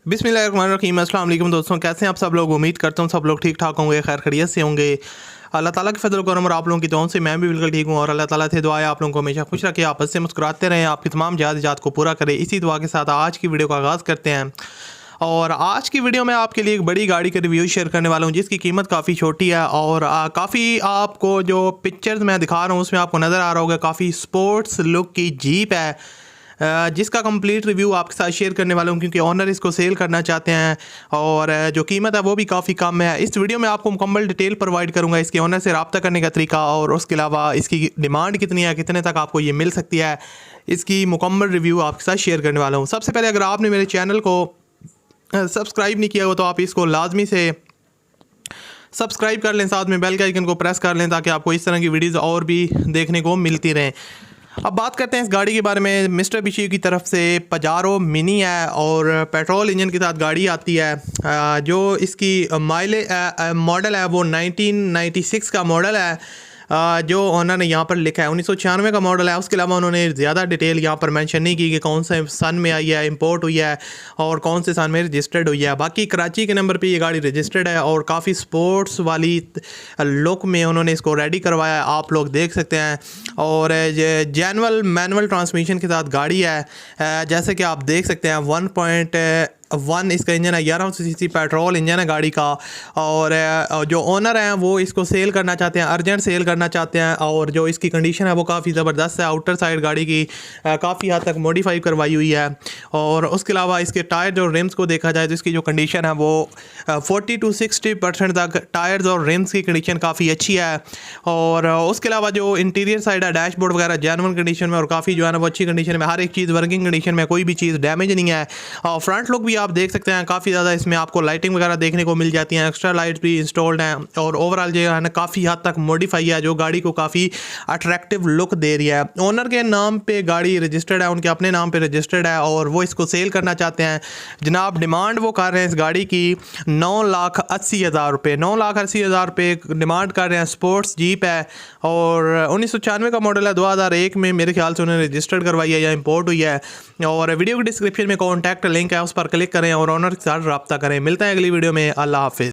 बिस्मिल्लाहिर्रहमानिर्रहीम। अस्सलाम वालेकुम दोस्तों, कैसे हैं आप सब लोग। उम्मीद करता हूँ सब लोग ठीक ठाक होंगे, खैर खैरियत से होंगे। अल्लाह ताला के फजल करम और आप लोगों की दुआओं से मैं भी बिल्कुल ठीक हूँ और अल्लाह ताला से दुआ है आप लोगों को हमेशा खुश रखे, आपस से मुस्कुराते रहें, आपकी तमाम जात को पूरा करें। इसी दुआ के साथ आज की वीडियो का आगाज़ करते हैं। और आज की वीडियो में आपके लिए एक बड़ी गाड़ी का रिव्यू शेयर करने वाला हूँ जिसकी कीमत काफ़ी छोटी है और काफ़ी आपको जो पिक्चर्स मैं दिखा रहा हूँ उसमें आपको नज़र आ रहा होगा काफ़ी स्पोर्ट्स लुक की जीप है, जिसका कंप्लीट रिव्यू आपके साथ शेयर करने वाला हूँ क्योंकि ओनर इसको सेल करना चाहते हैं और जो कीमत है वो भी काफ़ी कम है। इस वीडियो में आपको मुकम्मल डिटेल प्रोवाइड करूँगा इसके ओनर से रब्ता करने का तरीका और उसके अलावा इसकी डिमांड कितनी है, कितने तक आपको ये मिल सकती है, इसकी मुकम्मल रिव्यू आपके साथ शेयर करने वाला हूँ। सबसे पहले अगर आपने मेरे चैनल को सब्सक्राइब नहीं किया हो तो आप इसको लाजमी से सब्सक्राइब कर लें, साथ में बेल के आइकन को प्रेस कर लें ताकि आपको इस तरह की वीडियोज़ और भी देखने को मिलती रहें। अब बात करते हैं इस गाड़ी के बारे में। मिस्टर बिशी की तरफ से पजारो मिनी है और पेट्रोल इंजन के साथ गाड़ी आती है। जो इसकी मॉडल है वो 1996 का मॉडल है। जो ओनर ने यहाँ पर लिखा है 1996 का मॉडल है। उसके अलावा उन्होंने ज़्यादा डिटेल यहाँ पर मेंशन नहीं की कि कौन से सन में आई है, इंपोर्ट हुई है और कौन से सन में रजिस्टर्ड हुई है। बाकी कराची के नंबर पे ये गाड़ी रजिस्टर्ड है और काफ़ी स्पोर्ट्स वाली लुक में उन्होंने इसको रेडी करवाया है, आप लोग देख सकते हैं। और जनरल मैनुअल ट्रांसमिशन के साथ गाड़ी है, जैसे कि आप देख सकते हैं 1.1 इसका इंजन है, 1100 सीसी पेट्रोल इंजन है गाड़ी का। और जो ओनर हैं वो इसको सेल करना चाहते हैं, अर्जेंट सेल करना चाहते हैं और जो इसकी कंडीशन है वो काफ़ी ज़बरदस्त है। आउटर साइड गाड़ी की काफ़ी हद तक मॉडिफाई करवाई हुई है और उसके अलावा इसके टायर जो रिम्स को देखा जाए तो इसकी जो कंडीशन है वो 40 to 60% तक टायर्स और रिम्स की कंडीशन काफ़ी अच्छी है। और उसके अलावा जो इंटीरियर साइड है, डैशबोर्ड वगैरह जेन्युइन कंडीशन में और काफ़ी जो है ना वो अच्छी कंडीशन में, हर एक चीज़ वर्किंग कंडीशन में, कोई भी चीज़ डैमेज नहीं है। और फ्रंट लुक भी आप देख सकते हैं काफ़ी ज़्यादा इसमें आपको लाइटिंग वगैरह देखने को मिल जाती हैं, एक्स्ट्रा लाइट्स भी इंस्टॉल्ड हैं और ओवरऑल जो है ना काफ़ी हद तक मॉडिफाई है जो गाड़ी को काफ़ी अट्रैक्टिव लुक दे रही है। ओनर के नाम पे गाड़ी रजिस्टर्ड है, उनके अपने नाम पे रजिस्टर्ड है और वो इसको सेल करना चाहते हैं। जनाब डिमांड वो कर रहे हैं इस गाड़ी की 9,80,000 रुपये, 9,80,000 रुपये डिमांड कर रहे हैं। स्पोर्ट्स जीप है और 1996 का मॉडल है, 2001 में मेरे ख्याल से उन्होंने रजिस्टर्ड करवाई है या इंपोर्ट हुई है। और वीडियो के डिस्क्रिप्शन में कॉन्टैक्ट लिंक है, उस पर क्लिक करें और ओनर के साथ रब्ता करें। मिलता है अगली वीडियो में। अल्लाह हाफिज़।